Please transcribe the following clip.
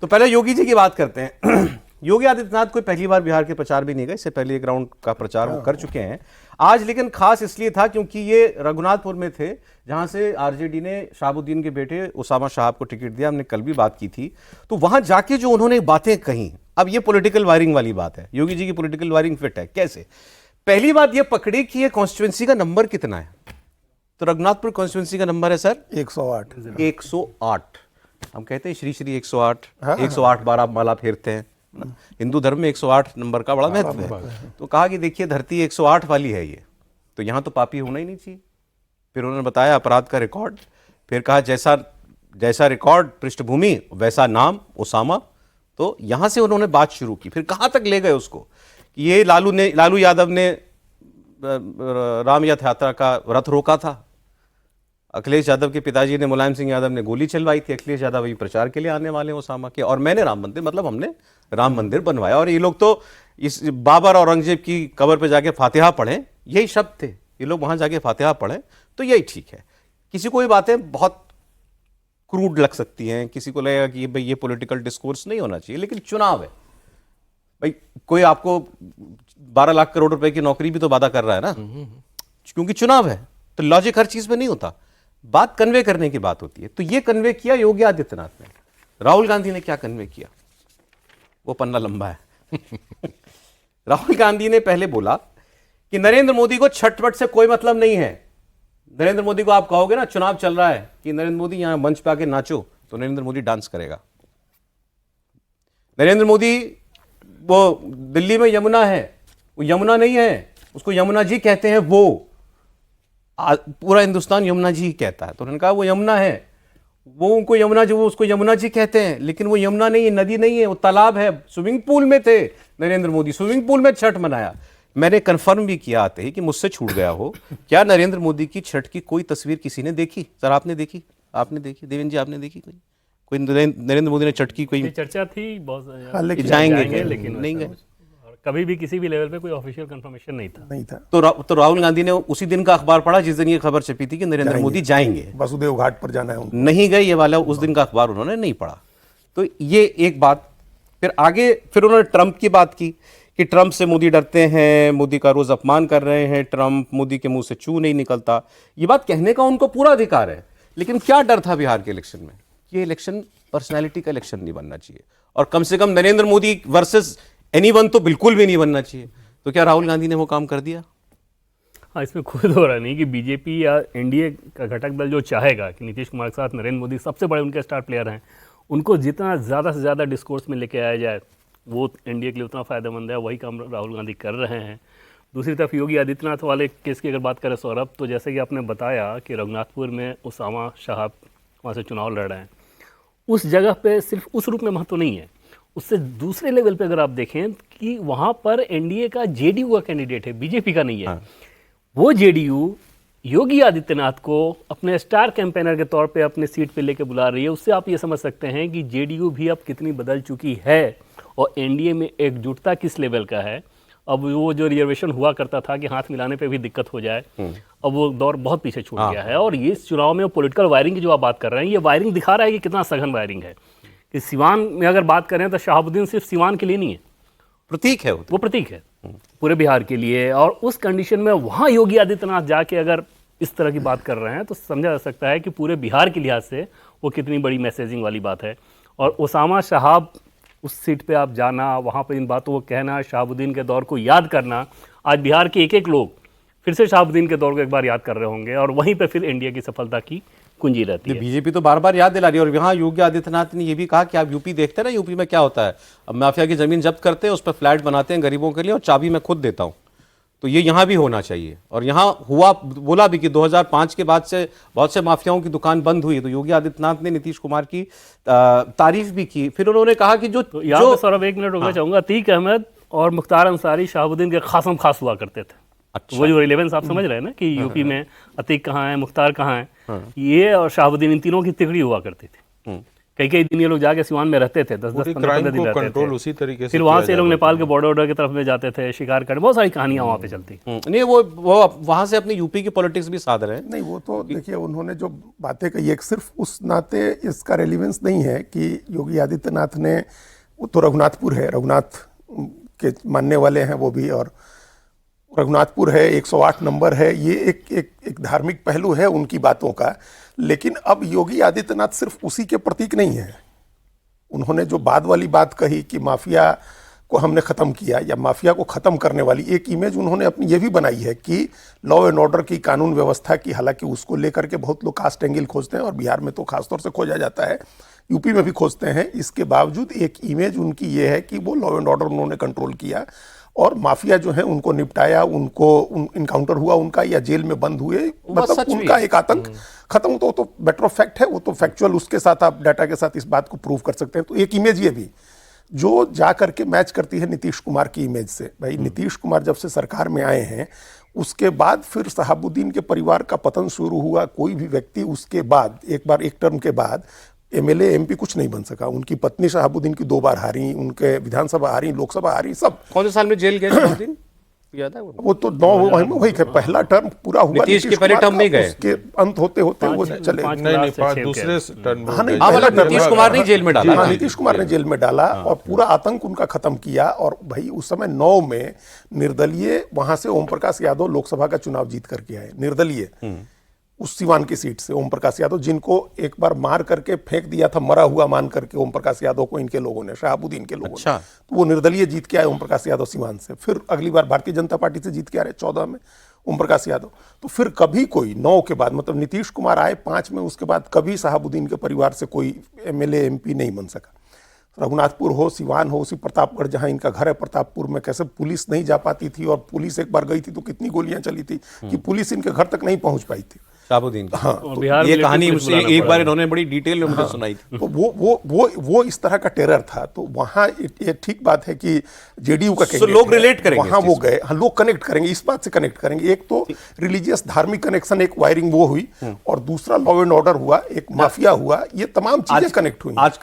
तो पहले योगी जी की बात करते हैं। योगी आदित्यनाथ कोई पहली बार बिहार के प्रचार भी नहीं गए, इससे पहले एक राउंड का प्रचार वो कर चुके हैं आज, लेकिन खास इसलिए था क्योंकि ये रघुनाथपुर में थे जहां से आरजेडी ने शहाबुद्दीन के बेटे उसामा साहब को टिकट दिया। हमने कल भी बात की थी। तो वहां जाके जो उन्होंने बातें कही, अब ये पॉलिटिकल वायरिंग वाली बात है, योगी जी की पॉलिटिकल वायरिंग फिट है। कैसे? पहली बात ये पकड़ी कि ये कॉन्स्टिट्यूंसी का नंबर कितना है। तो रघुनाथपुर कॉन्स्टिट्यूंसी का नंबर है सर 108। 108। हम कहते हैं श्री श्री 108, 108 बार आप माला फेरते हैं। हिंदू धर्म में 108 नंबर का बड़ा महत्व है। तो कहा कि देखिए धरती 108 वाली है ये, तो यहां तो पापी होना ही नहीं चाहिए। फिर उन्होंने बताया अपराध का रिकॉर्ड, फिर कहा जैसा रिकॉर्ड पृष्ठभूमि वैसा नाम उसामा। तो यहां से उन्होंने बात शुरू की। फिर कहां तक ले गए उसको कि ये लालू यादव ने राम रथ यात्रा का रथ रोका था, अखिलेश यादव के पिताजी ने मुलायम सिंह यादव ने गोली चलवाई थी, अखिलेश यादव अभी प्रचार के लिए आने वाले हैं उसामा के, और मैंने राम मंदिर, मतलब हमने राम मंदिर बनवाया। और ये लोग तो इस बाबर और औरंगजेब की कब्र पे जाके फातिहा पढ़ें, यही शब्द थे, ये लोग वहां जाके फातिहा पढ़ें तो यही ठीक है। किसी को ये बातें बहुत क्रूड लग सकती हैं, किसी को लगेगा कि भाई ये पॉलिटिकल डिस्कोर्स नहीं होना चाहिए, लेकिन चुनाव है भाई, कोई आपको 12 लाख करोड़ रुपए की नौकरी भी तो वादा कर रहा है ना, क्योंकि चुनाव है। तो लॉजिक हर चीज में नहीं होता, बात कन्वे करने की बात होती है। तो ये कन्वे किया योगी आदित्यनाथ ने। राहुल गांधी ने क्या कन्वे किया, वो पन्ना लंबा है। राहुल गांधी ने पहले बोला कि नरेंद्र मोदी को छटपट से कोई मतलब नहीं है। नरेंद्र मोदी को आप कहोगे ना, चुनाव चल रहा है, कि नरेंद्र मोदी यहां मंच पे आके नाचो, तो नरेंद्र मोदी डांस करेगा। नरेंद्र मोदी, वो दिल्ली में यमुना है, वो यमुना नहीं है, उसको यमुना जी कहते हैं। वो पूरा हिंदुस्तान यमुना जी कहता है, तो उन्होंने कहा वो यमुना है, वो उनको यमुना जी, वो उसको यमुना जी कहते हैं, लेकिन वो यमुना नहीं है, नदी नहीं है, वो तालाब है। स्विमिंग पूल में थे नरेंद्र मोदी, स्विमिंग पूल में छठ मनाया। मैंने कंफर्म भी किया आते ही कि मुझसे छूट गया हो। क्या नरेंद्र मोदी की छठ की कोई तस्वीर किसी ने देखी? सर आपने देखी? आपने देखी? देवेंद्र जी आपने देखी? कोई नरेंद्र मोदी ने छठ की कोई चर्चा थी बहुत, जाएंगे लेकिन नहीं गए, कभी भी किसी भी लेवल पे कोई ऑफिशियल कंफर्मेशन नहीं था। तो राहुल गांधी ने उसी दिन का अखबार पढ़ा जिस दिन ये खबर छपी थी कि नरेंद्र मोदी जाएंगे, वसुदेव घाट पर जाना है उनको, नहीं गए, ये वाला उस दिन का अखबार उन्होंने नहीं पढ़ा। तो ये एक बात। फिर आगे फिर उन्होंने ट्रंप की बात की कि ट्रंप से मोदी डरते हैं, मोदी का रोज अपमान कर रहे हैं, ट्रंप, मोदी के मुंह से चू नहीं निकलता। ये बात कहने का उनको पूरा अधिकार है, लेकिन क्या डर था बिहार के इलेक्शन में? ये इलेक्शन पर्सनैलिटी का इलेक्शन नहीं बनना चाहिए, और कम से कम नरेंद्र मोदी वर्सेस एनीवन तो बिल्कुल भी नहीं बनना चाहिए। तो क्या राहुल गांधी ने वो काम कर दिया? हाँ, इसमें कोई दो राय नहीं कि बीजेपी या एनडीए का घटक दल जो चाहेगा कि नीतीश कुमार के साथ नरेंद्र मोदी सबसे बड़े उनके स्टार प्लेयर हैं, उनको जितना ज़्यादा से ज़्यादा डिस्कोर्स में लेके आया जाए वो एनडीए के लिए उतना फ़ायदेमंद है। वही काम राहुल गांधी कर रहे हैं। दूसरी तरफ योगी आदित्यनाथ वाले केस की अगर बात करें सौरभ, तो जैसे कि आपने बताया कि रघुनाथपुर में उसामा साहब वहाँ से चुनाव लड़ रहे हैं, उस जगह पे सिर्फ उस रूप में महत्व नहीं है, उससे दूसरे लेवल पे अगर आप देखें कि वहाँ पर एनडीए का जेडीयू का कैंडिडेट है, बीजेपी का नहीं है। हाँ। वो जेडीयू योगी आदित्यनाथ को अपने स्टार कैंपेनर के तौर पे अपने सीट पे लेके बुला रही है। उससे आप ये समझ सकते हैं कि जेडीयू भी अब कितनी बदल चुकी है और एनडीए में एकजुटता किस लेवल का है। अब वो जो रिजर्वेशन हुआ करता था कि हाथ मिलाने पे भी दिक्कत हो जाए, अब वो दौर बहुत पीछे छूट गया है। और ये इस चुनाव में पॉलिटिकल वायरिंग की जो आप बात कर रहे हैं, ये वायरिंग दिखा रहा है कि कितना सघन वायरिंग है। कि सिवान में अगर बात करें तो शहाबुद्दीन सिर्फ सिवान के लिए नहीं है, प्रतीक है वो प्रतीक है पूरे बिहार के लिए। और उस कंडीशन में वहाँ योगी आदित्यनाथ जाके अगर इस तरह की बात कर रहे हैं तो समझा जा सकता है कि पूरे बिहार के लिहाज से वो कितनी बड़ी मैसेजिंग वाली बात है। और उसामा साहब उस सीट पे आप जाना, वहाँ पर इन बातों को कहना, शहाबुद्दीन के दौर को याद करना, आज बिहार के एक एक लोग फिर से शहाबुद्दीन के दौर को एक बार याद कर रहे होंगे, और वहीं पे फिर एनडीए की सफलता की कुंजी रहती है। बीजेपी तो बार बार याद दिला रही है। और यहाँ योगी आदित्यनाथ ने ये भी कहा कि आप यूपी देखते हैं ना, यूपी में क्या होता है, अब माफिया की जमीन जब्त करते हैं, उस पर फ्लैट बनाते हैं गरीबों के लिए, और चाबी मैं खुद देता हूँ। तो ये यहाँ भी होना चाहिए। और यहाँ हुआ, बोला भी कि 2005 के बाद से बहुत से माफियाओं की दुकान बंद हुई। तो योगी आदित्यनाथ ने नीतीश कुमार की तारीफ भी की। फिर उन्होंने कहा कि जो सौरभ एक मिनट रुकना चाहूंगा, अतीक अहमद और मुख्तार अंसारी शहाबुद्दीन के खासम खास हुआ करते थे। अच्छा। वो जो रिलेवेंस आप समझ रहे हैं ना कि यूपी में अतीक कहाँ है, मुख्तार कहाँ है, ये और शहाबुद्दीन, इन तीनों की तिकड़ी हुआ करती थी। कई कई दिन ये लोग जाके सिवान में रहते थे, 10-10 पूरी 15-15 क्राइम दिन को रहते कंट्रोल थे। उसी तरीके से फिर वहाँ किया से ये लोग जाता नेपाल के बॉर्डर की तरफ में जाते थे, शिकार करने, बहुत सारी कहानियां वहाँ पे चलती। नहीं वो वहां से अपनी यूपी की पॉलिटिक्स भी साध रहे हैं। नहीं, वो तो देखिए उन्होंने जो बातें कही है सिर्फ उस नाते इसका रेलिवेंस नहीं है कि योगी आदित्यनाथ ने, वो तो रघुनाथपुर है, रघुनाथ के मानने वाले हैं वो भी, और रघुनाथपुर है, 108 नंबर है, ये एक धार्मिक पहलू है उनकी बातों का। लेकिन अब योगी आदित्यनाथ सिर्फ उसी के प्रतीक नहीं है। उन्होंने जो बाद वाली बात कही कि माफिया को हमने ख़त्म किया, या माफिया को ख़त्म करने वाली एक इमेज उन्होंने अपनी ये भी बनाई है कि लॉ एंड ऑर्डर की, कानून व्यवस्था की, हालांकि उसको लेकर के बहुत लोग कास्ट एंगल खोजते हैं और बिहार में तो खासतौर से खोजा जाता है, यूपी में भी खोजते हैं। इसके बावजूद एक इमेज उनकी ये है कि वो लॉ एंड ऑर्डर उन्होंने कंट्रोल किया और माफिया जो है उनको निपटाया, उनको इनकाउंटर हुआ उनका, या जेल में बंद हुए, मतलब उनका एक आतंक खत्म। तो मैटर ऑफ फैक्ट है, वो तो फैक्चुअल, उसके साथ आप डाटा के साथ इस बात को प्रूव कर सकते हैं। तो एक इमेज ये भी जो जा करके मैच करती है नीतीश कुमार की इमेज से। भाई नीतीश कुमार जब से सरकार में आए हैं उसके बाद फिर शहाबुद्दीन के परिवार का पतन शुरू हुआ। कोई भी व्यक्ति उसके बाद एक बार, एक टर्म के बाद एमएलए एमपी कुछ नहीं बन सका। उनकी पत्नी शहाबुद्दीन की 2 बार हारी, उनके विधानसभा हारी, लोकसभा हारी, सब। कौन से साल में जेल गए शहाबुद्दीन, याद है वो तो 9 वही पहला टर्म पूरा हुआ, नीतीश के पहले कुमार टर्म में का, गए। उसके अंत होते होते वो चले। नहीं, दूसरे टर्न में हाँ, नहीं, गए। पहला टर्म नीतीश कुमार ने जेल में डाला। हाँ, नीतीश कुमार ने जेल में डाला और पूरा आतंक उनका खत्म किया। और भाई उस समय 9 में निर्दलीय वहां से ओम प्रकाश यादव लोकसभा का चुनाव जीत करके आए, निर्दलीय, उस सिवान की सीट से ओम प्रकाश यादव, जिनको एक बार मार करके फेंक दिया था, मरा हुआ मान करके ओम प्रकाश यादव को इनके लोगों ने, शहाबुद्दीन के लोगों ने। तो वो निर्दलीय जीत के आए ओम प्रकाश यादव सिवान से। फिर अगली बार भारतीय जनता पार्टी से जीत के आ रहे 14 में ओम प्रकाश यादव। तो फिर कभी कोई 9 के बाद, मतलब नीतीश कुमार आए 5 में, उसके बाद कभी शहाबुद्दीन के परिवार से कोई एमएलए एमपी नहीं बन सका। रघुनाथपुर हो, सिवान हो, उसी प्रतापगढ़ जहां इनका घर है प्रतापपुर में, कैसे पुलिस नहीं जा पाती थी, और पुलिस एक बार गई थी तो कितनी गोलियां चली थी कि पुलिस इनके घर तक नहीं पहुंच पाई थी। शहाबुद्दीन की। हाँ, और बिहार ये में कहानी पुलिस मुझसे बुलाना एक पड़ा बार है। इन्होंने बड़ी डिटेल में मुझे सुनाई थी। तो वो इस तरह का टेरर था। तो वहाँ ये ठीक बात है कि जेडीयू का So लोग relate करेंगे वहाँ इस वो चीज़ गए, हाँ, लोग कनेक्ट करेंगे, इस बात से कनेक्ट करेंगे। एक तो रिलीजियस धार्मिक कनेक्शन, एक वायरिंग वो हुई, और दूसरा लॉ एंड ऑर्डर हुआ, एक माफिया हुआ, ये तमाम चीजें कनेक्ट हुई। आजकल